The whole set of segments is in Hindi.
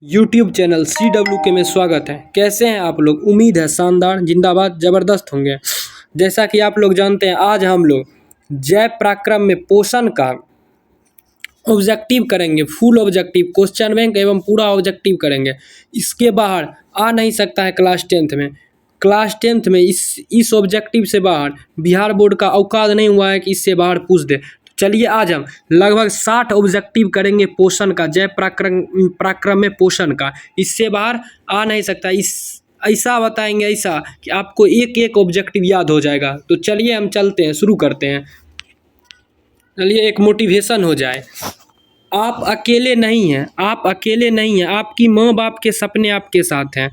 यूट्यूब चैनल CWK में स्वागत है। कैसे हैं आप लोग? उम्मीद है शानदार, जिंदाबाद, ज़बरदस्त होंगे। जैसा कि आप लोग जानते हैं, आज हम लोग जय पराक्रम में पोषण का ऑब्जेक्टिव करेंगे। फुल ऑब्जेक्टिव, क्वेश्चन बैंक एवं पूरा ऑब्जेक्टिव करेंगे। इसके बाहर आ नहीं सकता है क्लास 10th में। क्लास 10th में इस ऑब्जेक्टिव से बाहर बिहार बोर्ड का औकात नहीं हुआ है कि इससे बाहर पूछ दे। चलिए आज हम लगभग 60 ऑब्जेक्टिव करेंगे पोषण का, जय पराक्रम में पोषण का। इससे बाहर आ नहीं सकता। ऐसा बताएंगे, ऐसा कि आपको एक एक ऑब्जेक्टिव याद हो जाएगा। तो चलिए हम चलते हैं, शुरू करते हैं। चलिए एक मोटिवेशन हो जाए। आप अकेले नहीं हैं, आप अकेले नहीं हैं। आपकी माँ बाप के सपने आपके साथ हैं।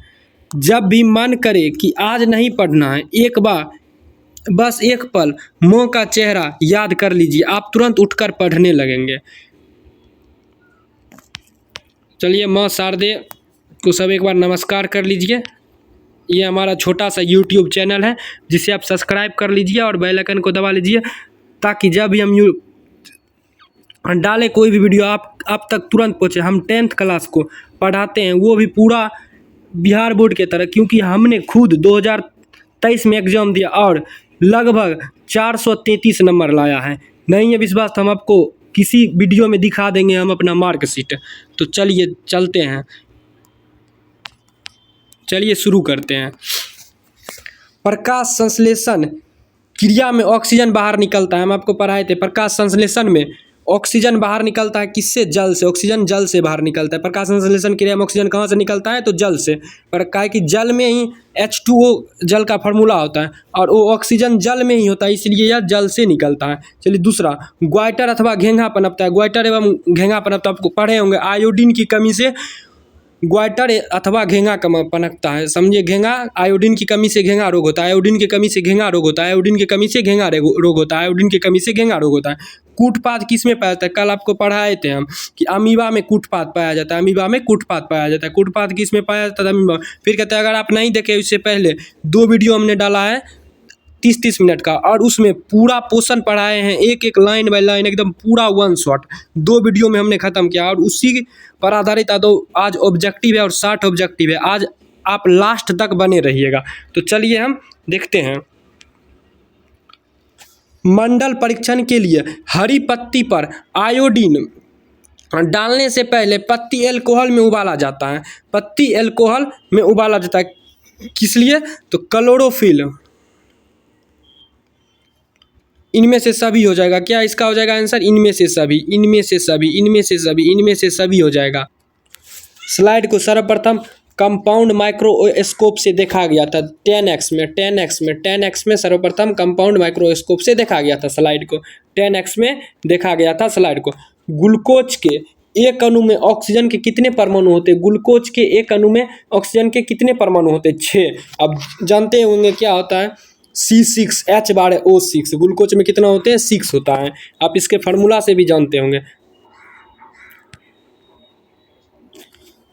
जब भी मन करे कि आज नहीं पढ़ना है, एक बार बस एक पल माँ का चेहरा याद कर लीजिए, आप तुरंत उठकर पढ़ने लगेंगे। चलिए माँ शारदे को सब एक बार नमस्कार कर लीजिए। ये हमारा छोटा सा यूट्यूब चैनल है, जिसे आप सब्सक्राइब कर लीजिए और बेल आइकन को दबा लीजिए, ताकि जब भी हम डालें कोई भी वीडियो आप तक तुरंत पहुँचे। हम 10th क्लास को पढ़ाते हैं, वो भी पूरा बिहार बोर्ड के तरह, क्योंकि हमने खुद 2023 में एग्ज़ाम दिया और लगभग 433 नंबर लाया है। नहीं है विश्वास तो हम आपको किसी वीडियो में दिखा देंगे हम अपना मार्कशीट। तो चलिए चलते हैं, चलिए शुरू करते हैं। प्रकाश संश्लेषण क्रिया में ऑक्सीजन बाहर निकलता है। हम आपको पढ़ाए थे, प्रकाश संश्लेषण में ऑक्सीजन बाहर निकलता है। किससे? जल से। ऑक्सीजन जल से बाहर निकलता है। प्रकाश संश्लेषण क्रिया में ऑक्सीजन कहाँ से निकलता है? तो जल से। पर क्या है कि जल में ही H2O जल का फार्मूला होता है और वो ऑक्सीजन जल में ही होता है, इसलिए यह जल से निकलता है। चलिए दूसरा, ग्वाइटर अथवा घेंघा पनपता है। ग्वाइटर एवं घेंघा पनपता, आपको पढ़े होंगे। आयोडीन की कमी से ग्वाइटर अथवा घेंघा पनपता है। समझिए, घेंघा, आयोडीन की कमी से घेंघा रोग होता है। आयोडीन की कमी से घेंघा रोग होता है। आयोडीन की कमी से घेंघा रोग होता है। आयोडीन की कमी से घेंघा रोग होता है। कूटपाद किस में पाया जाता है? कल आपको पढ़ाए थे हम कि अमीबा में कूटपाद पाया जाता है। अमीबा में कूटपाद पाया जाता है। कूटपाद किस में पाया जाता है? अमीबा। फिर कहते हैं, अगर आप नहीं देखे इससे पहले 2 वीडियो हमने डाला है 30-30 मिनट का, और उसमें पूरा पोषण पढ़ाए हैं, एक एक लाइन बाय लाइन एकदम पूरा 1 शॉट 2 वीडियो में हमने ख़त्म किया। और उसी पर आधारित आज ऑब्जेक्टिव है और 60 ऑब्जेक्टिव है। आज आप लास्ट तक बने रहिएगा। तो चलिए हम देखते हैं। मंडल परीक्षण के लिए हरी पत्ती पर आयोडीन डालने से पहले पत्ती एल्कोहल में उबाला जाता है। पत्ती एल्कोहल में उबाला जाता है, किस लिए? तो क्लोरोफिल। इनमें से सभी हो जाएगा। क्या इसका हो जाएगा आंसर? इनमें से सभी, इनमें से सभी, इनमें से सभी, इनमें से सभी हो जाएगा। स्लाइड को सर्वप्रथम कंपाउंड माइक्रोस्कोप से देखा गया था 10x में सर्वप्रथम कंपाउंड माइक्रोस्कोप से देखा गया था। स्लाइड को 10x में देखा गया था। स्लाइड को ग्लूकोज के एक अणु में ऑक्सीजन के कितने परमाणु होते हैं? ग्लूकोज के एक अणु में ऑक्सीजन के कितने परमाणु होते हैं? 6। अब जानते होंगे क्या होता है? C6H12O6। ग्लूकोज में कितना होते हैं? 6 होता है। आप इसके फार्मूला से भी जानते होंगे।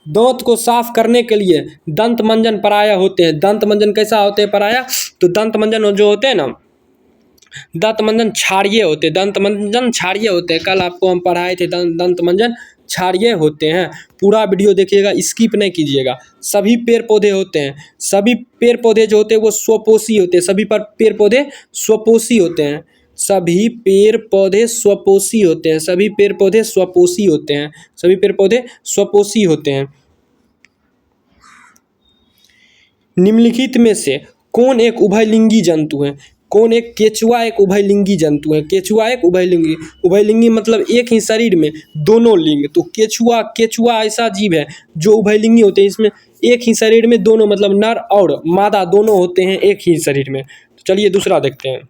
दांत को साफ करने के लिए दंत मंजन पराया होते हैं। दंत मंजन कैसा होते हैं? पराया। तो दंत मंजन जो होते हैं ना, दंत मंजन क्षारीय होते हैं। दंत मंजन क्षारीय होते हैं। कल आपको हम पढ़ाए थे, दंत मंजन क्षारीय होते हैं। पूरा वीडियो देखिएगा, स्किप नहीं कीजिएगा। सभी पेड़ पौधे होते हैं, सभी पेड़ पौधे जो होते हैं वो स्वपोषी होते हैं। सभी पर पेड़ पौधे स्वपोषी होते हैं। सभी पेड़ पौधे स्वपोषी होते हैं। सभी पेड़ पौधे स्वपोषी होते हैं। सभी पेड़ पौधे स्वपोषी होते हैं। निम्नलिखित में से कौन एक उभयलिंगी जंतु है? कौन एक? केचुआ एक उभयलिंगी जंतु है। केचुआ एक उभयलिंगी। उभयलिंगी मतलब एक ही शरीर में दोनों लिंग। तो केचुआ ऐसा जीव है जो उभयलिंगी होते हैं। इसमें एक ही शरीर में दोनों, मतलब नर और मादा दोनों होते हैं एक ही शरीर में। तो चलिए दूसरा देखते हैं।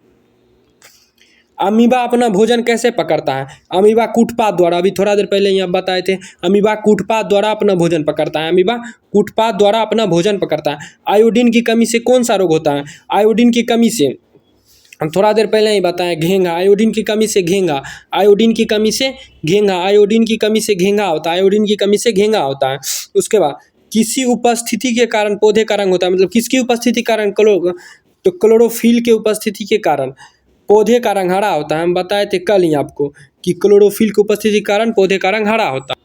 अमीबा अपना भोजन कैसे पकड़ता है? अमीबा कूटपाद द्वारा। अभी थोड़ा देर पहले यहाँ बताए थे, अमीबा कूटपाद द्वारा अपना भोजन पकड़ता है। अमीबा कूटपाद द्वारा अपना भोजन पकड़ता है। आयोडीन की कमी से कौन सा रोग होता है? आयोडीन की कमी से, हम थोड़ा देर पहले ही बताएं, घेंघा। आयोडीन की कमी से घेंघा। आयोडीन की कमी से घेंघा। आयोडीन की कमी से घेंघा होता है। आयोडीन की कमी से घेंघा होता है। उसके बाद किसी उपस्थिति के कारण पौधे का रंग होता है। मतलब किसकी उपस्थिति के कारण? तो क्लोरोफिल के उपस्थिति के कारण पौधे का रंग हरा होता है। हम बताए थे कल ही आपको कि क्लोरोफिल की उपस्थिति के कारण पौधे का रंग हरा होता है।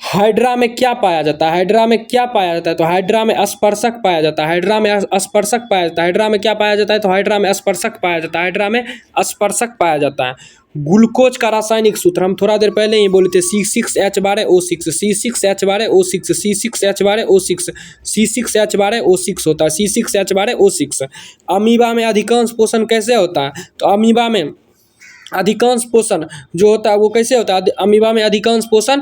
हाइड्रा में क्या पाया जाता है? हाइड्रा में क्या पाया जाता है? तो हाइड्रा में स्पर्शक पाया जाता है। हाइड्रा में स्पर्शक पाया जाता है। हाइड्रा में क्या पाया जाता है? तो हाइड्रा में स्पर्शक पाया जाता है। हाइड्रा में स्पर्शक पाया जाता है। ग्लूकोज का रासायनिक सूत्र हम थोड़ा देर पहले ही बोले थे, C6H12O6, C6H12O6, C6H12O6, C6H12O6 होता है, C6H12O6। अमीबा में अधिकांश पोषण कैसे होता है? तो अमीबा में अधिकांश पोषण जो होता है वो कैसे होता है? अमीबा में अधिकांश पोषण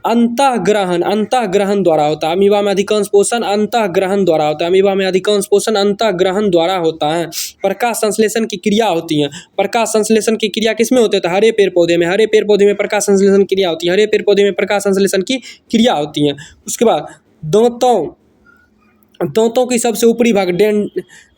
अंतःग्रहण द्वारा होता है। अमीबा में अधिकांश पोषण अंतःग्रहण द्वारा होता है। अमीबा में अधिकांश पोषण अंतःग्रहण द्वारा होता है। प्रकाश संश्लेषण की क्रिया होती है। प्रकाश संश्लेषण की क्रिया किसमें होती है? तो हरे पेड़ पौधे में। हरे पेड़ पौधे में प्रकाश संश्लेषण की क्रिया होती है। हरे पेड़ पौधे में प्रकाश संश्लेषण की क्रिया होती है। उसके बाद दांतों की सबसे ऊपरी भाग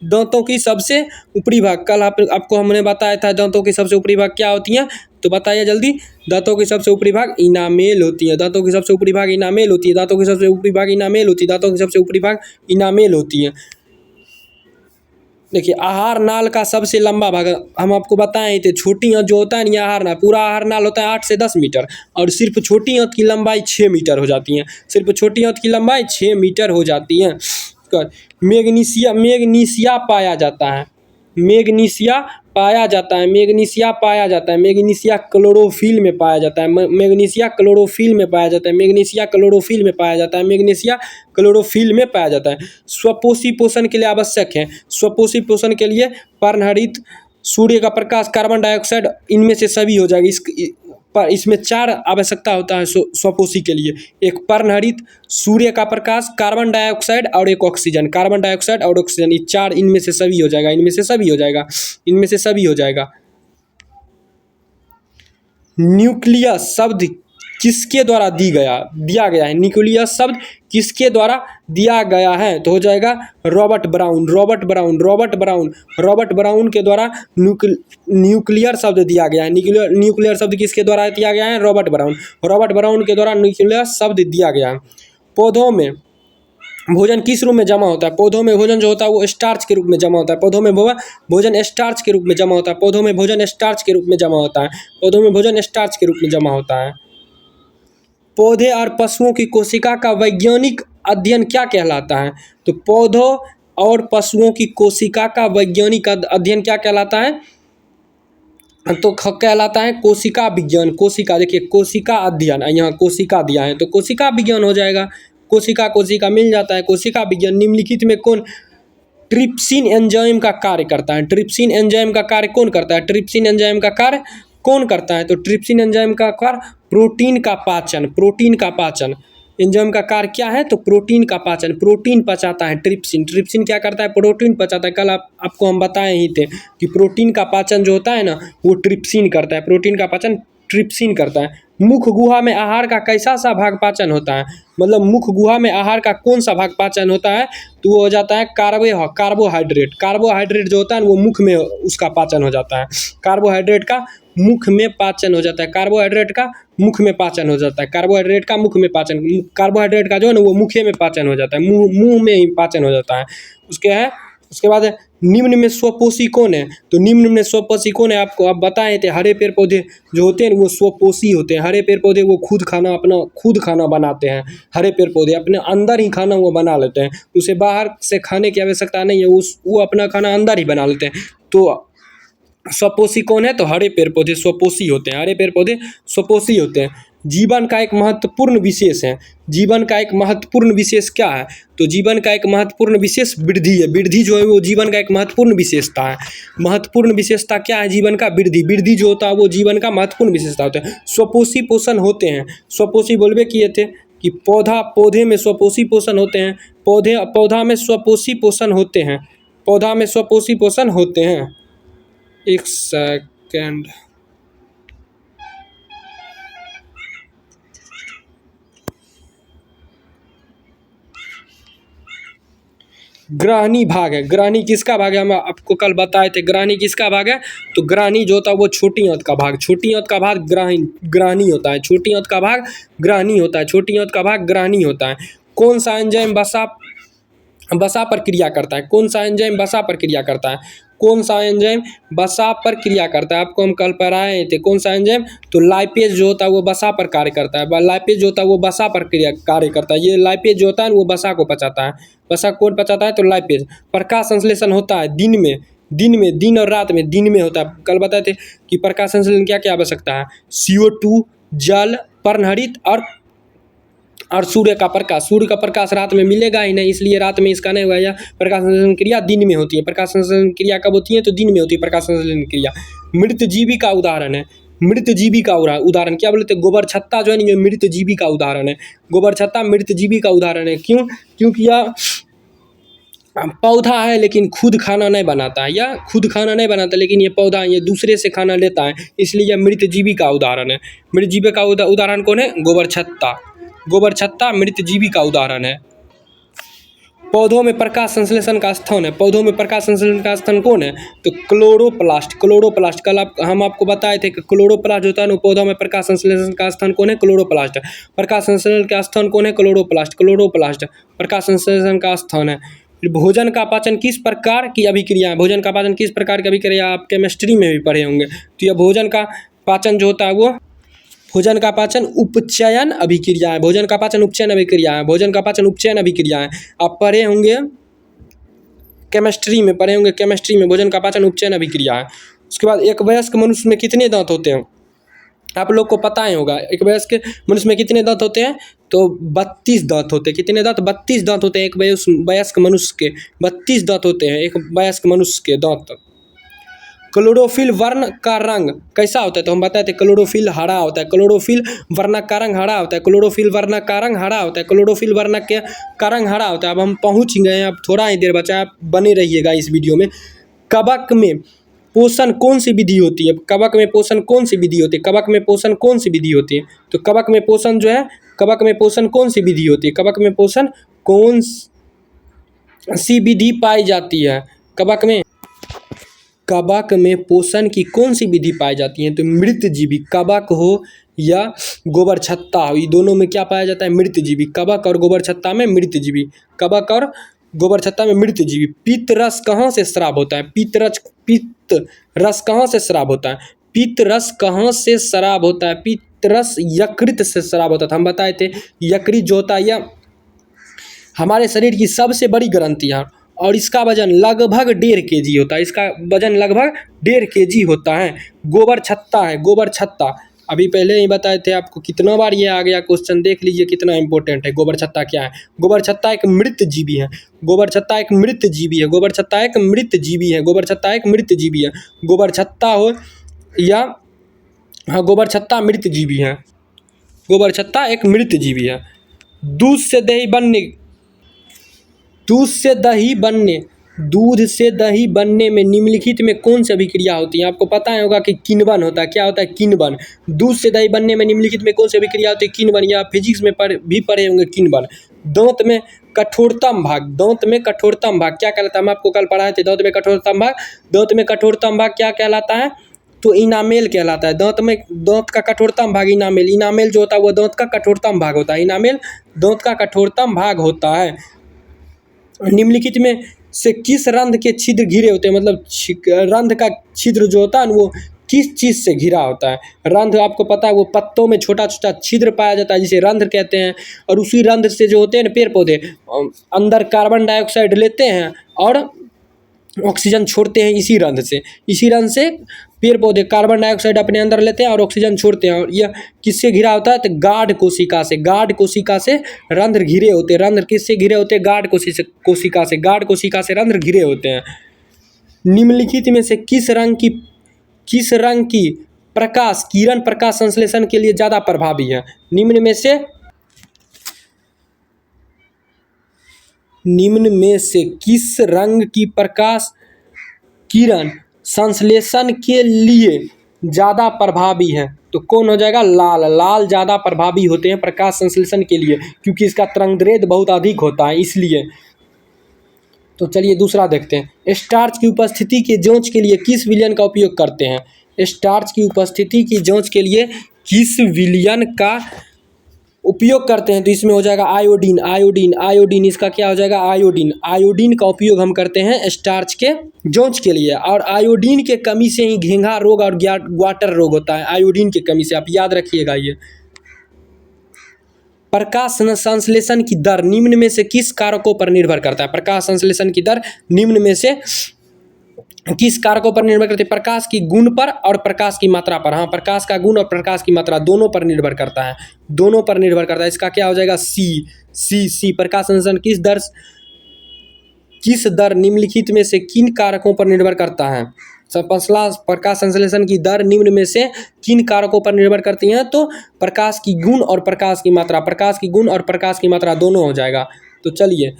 दांतों की सबसे ऊपरी भाग, कल आपको हमने बताया था दांतों की सबसे ऊपरी भाग क्या होती हैं, तो बताइए जल्दी। दांतों की सबसे ऊपरी भाग इनामेल होती है। दांतों की सबसे ऊपरी भाग इनामेल होती है। दांतों की सबसे ऊपरी भाग इनामेल होती है। दांतों की सबसे ऊपरी भाग इनामेल होती है। देखिए, आहार नाल का सबसे लंबा भाग हम आपको बताएं थे, छोटी आंत जो होता है ना, आहार नाल, पूरा आहार नाल होता है 8 से 10 मीटर, और सिर्फ छोटी आंत की लंबाई 6 मीटर हो जाती है। सिर्फ छोटी आंत की लंबाई 6 मीटर हो जाती है। मैग्नीशिया पाया जाता है। मैग्नीशिया पाया जाता है। मैग्नीशिया पाया जाता है। मैग्नीशिया क्लोरोफिल में पाया जाता है। मैग्नीशिया क्लोरोफिल में पाया जाता है। मैग्नीशिया क्लोरोफिल में पाया जाता है। मैग्नीशिया क्लोरोफिल में पाया जाता है। स्वपोषी पोषण के लिए आवश्यक है। स्वपोषी पोषण के लिए पर्णहरित, सूर्य का प्रकाश, कार्बन डाइऑक्साइड, इनमें से सभी हो जाएगी। पर इसमें 4 आवश्यकता होता है स्वपोषी के लिए। एक पर्णहरित, सूर्य का प्रकाश, कार्बन डाइऑक्साइड और एक ऑक्सीजन। कार्बन डाइऑक्साइड और ऑक्सीजन, ये 4 इनमें से सभी हो जाएगा। इनमें से सभी हो जाएगा। इनमें से सभी हो जाएगा। न्यूक्लियस शब्द किसके द्वारा दिया गया है? न्यूक्लियस शब्द किसके द्वारा दिया गया है? तो हो जाएगा रॉबर्ट ब्राउन। रॉबर्ट ब्राउन के द्वारा न्यूक्लियर शब्द दिया गया है। न्यूक्लियर शब्द किसके द्वारा दिया गया है? रॉबर्ट ब्राउन के द्वारा न्यूक्लियर शब्द दिया गया है। पौधों में भोजन किस रूप में जमा होता है? पौधों में भोजन जो होता है वो स्टार्च के रूप में जमा होता है। पौधों में भोजन स्टार्च के रूप में जमा होता है। पौधों में भोजन स्टार्च के रूप में जमा होता है। पौधों में भोजन स्टार्च के रूप में जमा होता है। पौधे और पशुओं की कोशिका का वैज्ञानिक अध्ययन क्या कहलाता है? तो पौधों और पशुओं की कोशिका का वैज्ञानिक अध्ययन क्या कहलाता है? तो कहलाता है कोशिका विज्ञान। कोशिका, देखिए कोशिका अध्ययन, यहाँ कोशिका दिया है तो कोशिका विज्ञान हो जाएगा। कोशिका मिल जाता है। कोशिका विज्ञान। निम्नलिखित में कौन ट्रिप्सिन एंजाइम का कार्य करता है? ट्रिप्सिन एंजाइम का कार्य कौन करता है? ट्रिप्सिन एंजाइम का कार्य कौन करता है? तो ट्रिप्सिन एंजाइम का कार्य प्रोटीन का पाचन। एंजाइम का कार्य क्या है? तो प्रोटीन का पाचन। प्रोटीन पचाता है ट्रिप्सिन क्या करता है? प्रोटीन पचाता है। कल आपको हम बताए ही थे कि प्रोटीन का पाचन जो होता है ना, वो ट्रिप्सिन करता है। प्रोटीन का पाचन ट्रिप्सिन करता है। मुख गुहा में आहार का कैसा सा भाग पाचन होता है? मतलब मुख गुहा में आहार का कौन सा भाग पाचन होता है? तो वो हो जाता है कार्बोहाइड्रेट। कार्बोहाइड्रेट जो होता है वो मुख में उसका पाचन हो जाता है। कार्बोहाइड्रेट का मुख में पाचन हो जाता है। कार्बोहाइड्रेट का मुख में पाचन हो जाता है। कार्बोहाइड्रेट का मुख में पाचन, कार्बोहाइड्रेट का जो है ना वो मुखे में पाचन हो जाता है। मुंह में ही पाचन हो जाता है। उसके बाद निम्न में स्वपोषी कौन है? तो निम्न में स्वपोषी कौन है? आपको आप बताए थे, हरे पेड़ पौधे जो होते हैं वो स्वपोषी होते हैं। हरे पेड़ पौधे वो खुद खाना बनाते हैं। हरे पेड़ पौधे अपने अंदर ही खाना वो बना लेते हैं। उसे बाहर से खाने की आवश्यकता नहीं है, वो अपना खाना अंदर ही बना लेते हैं। तो स्वपोषी कौन है? तो हरे पेड़ पौधे स्वपोषी होते हैं। हरे पेड़ पौधे स्वपोषी होते हैं। जीवन का एक महत्वपूर्ण विशेष है। जीवन का एक महत्वपूर्ण विशेष क्या है? तो जीवन का एक महत्वपूर्ण विशेष वृद्धि है। वृद्धि जो है वो जीवन का एक महत्वपूर्ण विशेषता है। महत्वपूर्ण विशेषता क्या है? जीवन का वृद्धि जो होता है वो जीवन का महत्वपूर्ण विशेषता होता है। स्वपोषी पोषण होते हैं। स्वपोषी बोलबे किए थे कि पौधे में स्वपोषी पोषण होते हैं। पौधा में स्वपोषी पोषण होते हैं। पौधा में स्वपोषी पोषण होते हैं। एक सेकंड, ग्राहनी भाग है। ग्राहनी किसका भाग है? हम आपको कल बताए थे ग्राहनी किसका भाग है। तो ग्राहनी जो होता है वो छोटी आंत का भाग। छोटी आंत का भाग ग्राहनी होता है। छोटी आंत का भाग ग्राहनी होता है। छोटी आंत का भाग ग्राहनी होता है। कौन सा एंजाइम वसा पर क्रिया करता है? कौन सा एंजाइम वसा पर क्रिया करता है? कौन सा एंजाइम वसा पर क्रिया करता है। आपको हम कल पढ़ाए थे कौन सा एंजाइम, तो लाइपेज जो होता है वो वसा पर कार्य करता है। लाइपेज जो होता है वो वसा पर कार्य करता है। ये लाइपेज जो होता है वो वसा को पचाता है। वसा कौन पचाता है, तो लाइपेज। प्रकाश संश्लेषण होता है दिन और रात में। दिन में होता है, कल बताए थे कि प्रकाश संश्लेषण क्या क्या आवश्यकता है, CO2, जल, पर्णहरित और सूर्य का प्रकाश। सूर्य का प्रकाश रात में मिलेगा ही नहीं, इसलिए रात में इसका नहीं होगा। या प्रकाश संश्लेषण क्रिया दिन में होती है। प्रकाश संश्लेषण क्रिया कब होती है, तो दिन में होती है प्रकाश संश्लेषण क्रिया। मृत जीवी का उदाहरण है, मृत जीवी का उदाहरण क्या बोलते हैं, गोबर छत्ता जो है ना, मृत जीवी का उदाहरण है। गोबर छत्ता मृत जीवी का उदाहरण है। क्यों, क्योंकि यह पौधा है लेकिन खुद खाना नहीं बनाता है, या खुद खाना नहीं बनाता लेकिन ये पौधा ये दूसरे से खाना लेता है, इसलिए यह मृत जीवी का उदाहरण है। मृत जीवी का उदाहरण कौन है, गोबर छत्ता। गोबर छत्ता मृत जीवी का उदाहरण है। पौधों में प्रकाश संश्लेषण का स्थान है। पौधों में प्रकाश संश्लेषण का स्थान कौन है, तो क्लोरोप्लास्ट। क्लोरोप्लास्ट कल हम आपको बताए थे कि क्लोरोप्लास्ट होता है ना, पौधों में प्रकाश संश्लेषण का स्थान कौन है, क्लोरोप्लास्ट। प्रकाश संश्लेषण का स्थान कौन है, क्लोरोप्लास्ट। क्लोरोप्लास्ट प्रकाश संश्लेषण का स्थान है। भोजन का पाचन किस प्रकार की अभिक्रिया है, भोजन का पाचन किस प्रकार की अभिक्रिया आप केमिस्ट्री में भी पढ़े होंगे। तो यह भोजन का पाचन जो होता है वो भोजन का पाचन उपचयन अभिक्रिया है। भोजन का पाचन उपचयन अभिक्रिया है। भोजन का पाचन उपचयन अभिक्रिया है। आप पढ़े होंगे केमिस्ट्री में, पढ़े होंगे केमिस्ट्री में भोजन का पाचन उपचयन अभिक्रिया है। उसके बाद एक वयस्क मनुष्य में कितने दांत होते हैं, आप लोग को पता ही होगा। एक वयस्क मनुष्य में कितने दांत होते हैं, तो 32 दांत होते हैं। कितने दांत, 32 दांत होते हैं एक वयस्क मनुष्य के। 32 दांत होते हैं एक वयस्क मनुष्य के दांत। क्लोरोफिल वर्ण का रंग कैसा होता है, तो हम बताए थे क्लोरोफिल हरा होता है। क्लोरोफिल वर्ण का रंग हरा होता है। क्लोरोफिल वर्ण का रंग हरा होता है। क्लोरोफिल वर्ण का रंग हरा होता है। अब हम पहुंच गए हैं, अब थोड़ा ही देर बचा है, आप बने रहिएगा इस वीडियो में। कवक में पोषण कौन सी विधि होती है, कवक में पोषण कौन सी विधि होती है, कवक में पोषण कौन सी विधि होती है, तो कवक में पोषण जो है, कवक में पोषण कौन सी विधि होती है, कवक में पोषण कौन सी विधि पाई जाती है, कवक में पोषण की कौन सी विधि पाई जाती है, तो मृत जीवी, कवक हो या गोबर छत्ता हो, ये दोनों में क्या पाया जाता है, मृत जीवी। कवक और गोबर छत्ता में मृत जीवी, कवक और गोबर छत्ता में मृत जीवी। पित्त रस कहाँ से स्राव होता है, पित्त रस कहाँ से स्राव होता है, पित्त रस कहाँ से स्राव होता है, पित्त रस यकृत से स्राव होता था। हम बताए थे यकृत जो होता है यह हमारे शरीर की सबसे बड़ी ग्रंथि है और इसका वजन लगभग 1.5 kg होता है। इसका वजन लगभग 1.5 kg होता है। गोबर छत्ता है, गोबर छत्ता अभी पहले ही बताए थे आपको, कितना बार ये आ गया क्वेश्चन, देख लीजिए कितना इंपॉर्टेंट है। गोबर छत्ता क्या है, गोबर छत्ता एक मृत जीवी है। गोबर छत्ता एक मृत जीवी है। गोबर छत्ता एक मृत जीवी है। गोबर छत्ता एक मृत जीवी है। गोबर छत्ता हो या हाँ, गोबर छत्ता मृत जीवी है। गोबर छत्ता एक मृत जीवी है। दूध से दही बनने में निम्नलिखित में कौन सी अभिक्रिया होती है, आपको पता है होगा कि किण्वन होता है। क्या होता है, किण्वन। दूध से दही बनने में निम्नलिखित में कौन सी अभिक्रिया होती है, किण्वन, या फिजिक्स में भी पढ़े होंगे किण्वन। दांत में कठोरतम भाग, दांत में कठोरतम भाग क्या कहलाता है, हम आपको कल पढ़ाए थे। दांत में कठोरतम भाग, दांत में कठोरतम भाग क्या कहलाता है, तो इनामेल कहलाता है। दांत का कठोरतम भाग इनामेल। इनामेल जो होता है वो दांत का कठोरतम भाग होता है। इनामेल दांत का कठोरतम भाग होता है। निम्नलिखित में से किस रंध्र के छिद्र घिरे होते हैं, मतलब रंध्र का छिद्र जो होता है ना वो किस चीज़ से घिरा होता है। रंध्र आपको पता है वो पत्तों में छोटा छोटा छिद्र पाया जाता है जिसे रंध्र कहते हैं। और उसी रंध्र से जो होते हैं ना पेड़ पौधे अंदर कार्बन डाइऑक्साइड लेते हैं और ऑक्सीजन छोड़ते हैं। इसी रंध्र से पेड़ पौधे कार्बन डाइऑक्साइड अपने अंदर लेते हैं और ऑक्सीजन छोड़ते हैं। और यह किससे घिरा होता है, तो गाढ़ कोशिका से। गाढ़ कोशिका से रंध्र घिरे होते हैं। रंध्र किससे घिरे होते हैं, गाढ़ कोशिका से। गाढ़ कोशिका से रंध्र घिरे होते हैं। निम्नलिखित में से किस रंग की प्रकाश किरण प्रकाश संश्लेषण के लिए ज़्यादा प्रभावी है, निम्न में से किस रंग की प्रकाश किरण संश्लेषण के लिए ज़्यादा प्रभावी है, तो कौन हो जाएगा, लाल। लाल ज़्यादा प्रभावी होते हैं प्रकाश संश्लेषण के लिए क्योंकि इसका तरंगदैर्ध्य बहुत अधिक होता है इसलिए। तो चलिए दूसरा देखते हैं। स्टार्च की उपस्थिति की जांच के लिए किस विलयन का उपयोग करते हैं। स्टार्च की उपस्थिति की जांच के लिए किस विलयन का उपयोग करते हैं तो इसमें हो जाएगा आयोडीन। आयोडीन आयोडीन इसका क्या हो जाएगा आयोडीन। आयोडीन का उपयोग हम करते हैं स्टार्च के जांच के लिए। और आयोडीन के कमी से ही घेंघा रोग और ग्वाटर रोग होता है, आयोडीन की कमी से, आप याद रखिएगा ये। प्रकाश संश्लेषण की दर निम्न में से किस कारकों पर निर्भर करता है। प्रकाश संश्लेषण की दर निम्न में से किस कारकों पर निर्भर करती है। प्रकाश की गुण पर और प्रकाश की मात्रा पर। हाँ, प्रकाश का गुण और प्रकाश की मात्रा दोनों पर निर्भर करता है, दोनों पर निर्भर करता है। इसका क्या हो जाएगा सी। प्रकाश संश्लेषण किस दर निम्नलिखित में से किन कारकों पर निर्भर करता है। प्रकाश संश्लेषण की दर निम्न में से किन कारकों पर निर्भर करती हैं, तो प्रकाश की गुण और प्रकाश की मात्रा। प्रकाश की गुण और प्रकाश की मात्रा दोनों हो जाएगा। तो चलिए,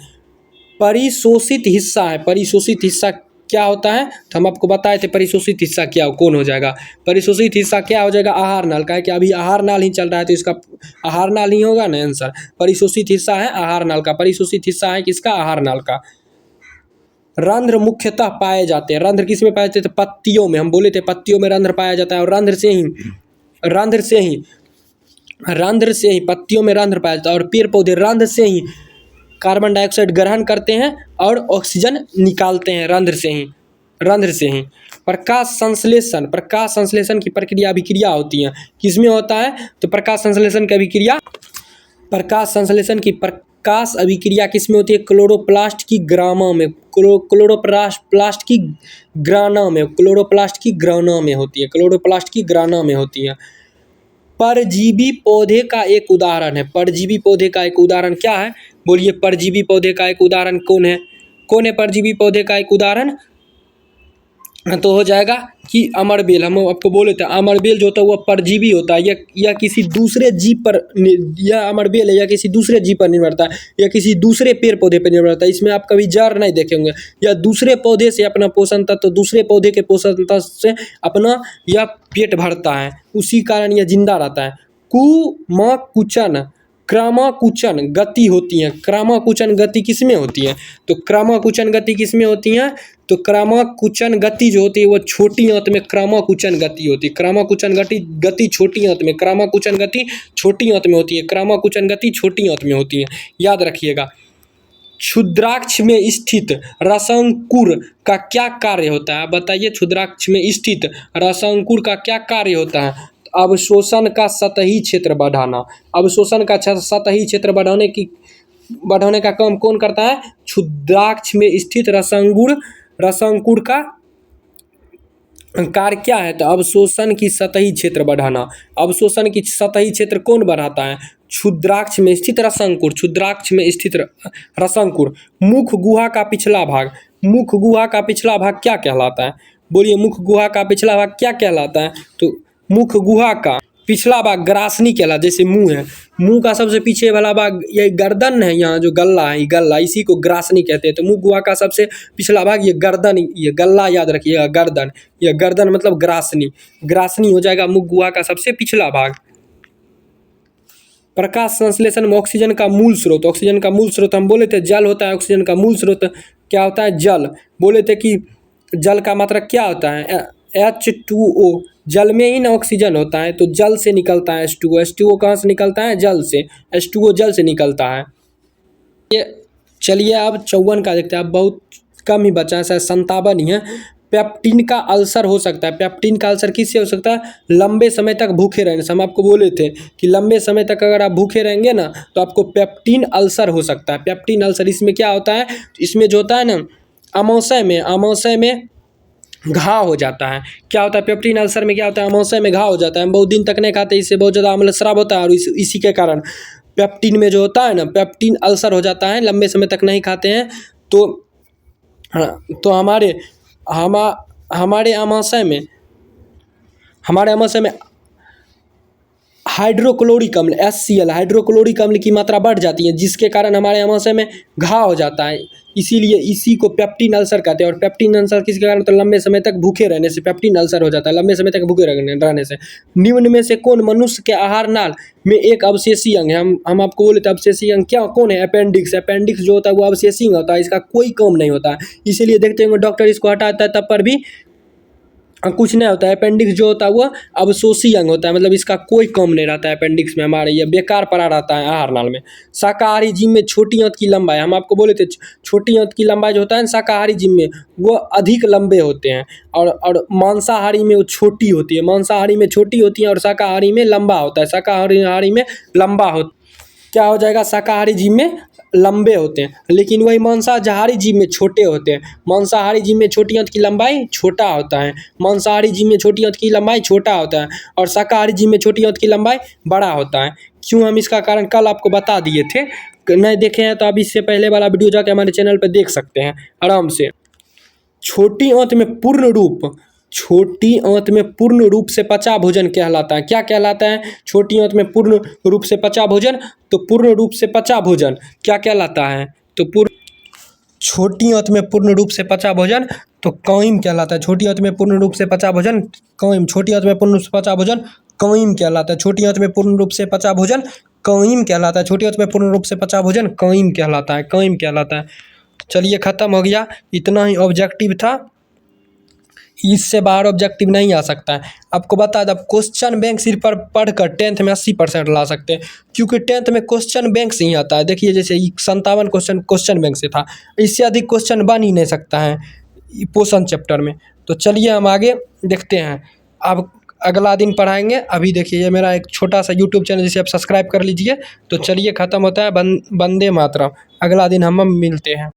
परिशोषित हिस्सा है। परिशोषित हिस्सा क्या होता है, तो हम आपको बताए थे परिशोषित हिस्सा क्या कौन हो जाएगा। परिशोषित हिस्सा क्या हो जाएगा आहार नाल का है कि अभी आहार नाल ही चल रहा है तो इसका आहार नाल ही होगा ना आंसर। परिशोषित हिस्सा है आहार नाल का। परिशोषित हिस्सा है किसका, आहार नाल का। रंध्र मुख्यतः पाए जाते हैं। रंध्र किस में पाए जाते हैं, पत्तियों में। हम बोले थे पत्तियों में रंध्र पाया जाता है और रंध्र से ही पत्तियों में रंध्र पाया जाता है। और पेड़ पौधे रंध्र से ही कार्बन डाइऑक्साइड ग्रहण करते हैं और ऑक्सीजन निकालते हैं रंध्र से ही। प्रकाश संश्लेषण की प्रक्रिया अभिक्रिया होती है, किसमें होता है, तो प्रकाश संश्लेषण की अभिक्रिया किसमें होती है, क्लोरोप्लास्ट की ग्रामा में। क्लोरोप्लास्ट की ग्राना में होती है। परजीवी पौधे का एक उदाहरण है। परजीवी पौधे का एक उदाहरण क्या है, बोलिए। परजीवी पौधे का एक उदाहरण कौन है परजीवी पौधे का एक उदाहरण, तो हो जाएगा कि अमरबेल। हम आपको बोले थे अमरबेल जो होता है वो परजीवी होता है, या किसी दूसरे जीव पर, या अमरबेल है या किसी दूसरे जीव पर निर्भर करता है, या किसी दूसरे पेड़ पौधे पर निर्भर करता है। इसमें आप कभी जड़ नहीं देखे होंगे। या दूसरे पौधे से अपना पोषण तत्व, दूसरे पौधे के पोषण तत्व से अपना यह पेट भरता है, उसी कारण यह जिंदा रहता है। क्रमाकुचन गति होती है। क्रमाकुचन गति किसमें होती है, तो क्रमाकुचन गति किसमें होती है, तो क्रमाकुचन गति जो होती है वो छोटी आंत में क्रमाकुचन गति होती है। क्रमाकुचन गति छोटी आंत में, क्रमाकुचन गति छोटी आंत में होती है। क्रमाकुचन गति छोटी आंत में होती है, याद रखिएगा। क्षुद्राक्ष में स्थित रसांकुर का क्या कार्य होता है, बताइए। क्षुद्राक्ष में स्थित रसांकुर का क्या कार्य होता है, अवशोषण का सतही क्षेत्र बढ़ाना। अवशोषण का सतही क्षेत्र बढ़ाने का काम कौन करता है, क्षुद्राक्ष में स्थित रसांकुर का कार्य क्या है, तो अवशोषण की सतही क्षेत्र बढ़ाना। अवशोषण की सतही क्षेत्र कौन बढ़ाता है, क्षुद्राक्ष में स्थित रसांकुर। मुख गुहा का पिछला भाग क्या कहलाता है, बोलिए। मुख गुहा का पिछला भाग क्या कहलाता है, तो मुख गुहा का पिछला भाग ग्रासनी कहलाता है। जैसे मुंह है, मुंह का सबसे पीछे वाला भाग ये गर्दन है, यहाँ जो गला है, गला, इसी को ग्रासनी कहते हैं। तो मुंह गुहा का सबसे पिछला भाग ये गर्दन, ये गला याद रखिएगा, गर्दन। ये गर्दन मतलब ग्रासनी हो जाएगा मुंह गुहा का सबसे पिछला भाग। प्रकाश संश्लेषण में ऑक्सीजन का मूल स्रोत हम बोले थे जल होता है। ऑक्सीजन का मूल स्रोत क्या होता है, जल। बोले थे कि जल का मात्रक क्या होता है, H2O। जल में ही ना ऑक्सीजन होता है, तो जल से निकलता है H2O कहाँ से निकलता है, जल से। H2O जल से निकलता है। ये चलिए अब 54 का देखते हैं। अब बहुत कम ही बचा है, शायद 57 ही है। पेप्टिन का अल्सर हो सकता है। पेप्टिन का अल्सर किससे हो सकता है, लंबे समय तक भूखे रहने से। हम आपको बोले थे कि लंबे समय तक अगर आप भूखे रहेंगे ना तो आपको पेप्टिन अल्सर हो सकता है। पेप्टिन अल्सर इसमें क्या होता है, इसमें जो होता है ना, अमाशय में घाव हो जाता है। क्या होता है पेप्टिन अल्सर में, क्या होता है, अमाशय में घाव हो जाता है। हम बहुत दिन तक नहीं खाते, इससे बहुत ज़्यादा अम्लस्राव होता है और इसी के कारण पेप्टिन में जो होता है ना, पेप्टिन अल्सर हो जाता है। लंबे समय तक नहीं खाते हैं तो हमारे अमाशय में हाइड्रोक्लोरिक अम्ल HCl हाइड्रोक्लोरिक अम्ल की मात्रा बढ़ जाती है, जिसके कारण हमारे अमाशय में घाव हो जाता है। इसीलिए इसी को पेप्टिन अल्सर कहते हैं। और पेप्टिन अल्सर किसके कारण, तो लंबे समय तक भूखे रहने से पेप्टिन अल्सर हो जाता है। लंबे समय तक भूखे रहने से। निम्न में से कौन मनुष्य के आहार नाल में एक अवशेषी अंग है। हम आपको बोले थे अवशेषी अंग कौन है, अपेंडिक्स। अपेंडिक्स जो होता है वो अवशेषी अंग होता है, इसका कोई काम नहीं होता है। इसीलिए देखते होंगे डॉक्टर इसको हटाता है तब पर भी कुछ नहीं होता है। अपेंडिक्स जो होता है वो अवशोषी अंग होता है, मतलब इसका कोई काम नहीं रहता है अपेंडिक्स में हमारे, ये बेकार पड़ा रहता है आहार नाल में। शाकाहारी जीव में छोटी आंत की लंबाई, हम आपको बोले थे छोटी आंत की लंबाई जो होता है शाकाहारी जीव में वो अधिक लंबे होते हैं, और मांसाहारी में वो छोटी होती है। मांसाहारी में छोटी होती है और शाकाहारी में लंबा होता है। शाकाहारी में लंबा हो क्या हो जाएगा, शाकाहारी जीव में लंबे होते हैं, लेकिन वही मांसाहारी जीव में छोटे होते हैं। मांसाहारी जीव में छोटी आंत की लंबाई छोटा होता है, मांसाहारी जीव में छोटी आंत की लंबाई छोटा होता है, और शाकाहारी जीव में छोटी आंत की लंबाई बड़ा होता है। क्यों, हम इसका कारण कल आपको बता दिए थे, नहीं देखे हैं तो आप इससे पहले वाला वीडियो जाके हमारे चैनल पर देख सकते हैं आराम से। छोटी आंत में पूर्ण रूप, छोटी आंत में पूर्ण रूप से पचा भोजन कहलाता है। क्या कहलाता है, छोटी आंत में पूर्ण रूप से पचा भोजन, तो पूर्ण रूप से पचा भोजन क्या कहलाता है, तो छोटी आंत में पूर्ण रूप से पचा भोजन तो काइम कहलाता है। छोटी आंत में पूर्ण रूप से पचा भोजन काइम, छोटी आंत में पूर्ण रूप से पचा भोजन काइम कहलाता है। छोटी आंत में पूर्ण रूप से पचा भोजन काइम कहलाता है। छोटी आंत में पूर्ण रूप से पचा भोजन काइम कहलाता है, काइम कहलाता है। चलिए ख़त्म हो गया, इतना ही ऑब्जेक्टिव था, इससे बाहर ऑब्जेक्टिव नहीं आ सकता है। आपको बता दें, आप क्वेश्चन बैंक सिर्फ पढ़कर 10th में 80% ला सकते हैं, क्योंकि 10th में क्वेश्चन बैंक से ही आता है। देखिए जैसे 57 क्वेश्चन बैंक से था, इससे अधिक क्वेश्चन बन ही नहीं सकता है पोषण चैप्टर में। तो चलिए हम आगे देखते हैं, अब अगला दिन पढ़ाएंगे। अभी देखिए ये मेरा एक छोटा सा यूट्यूब चैनल, जिसे आप सब्सक्राइब कर लीजिए। तो चलिए ख़त्म होता है, वंदे मातरम। अगला दिन हम मिलते हैं।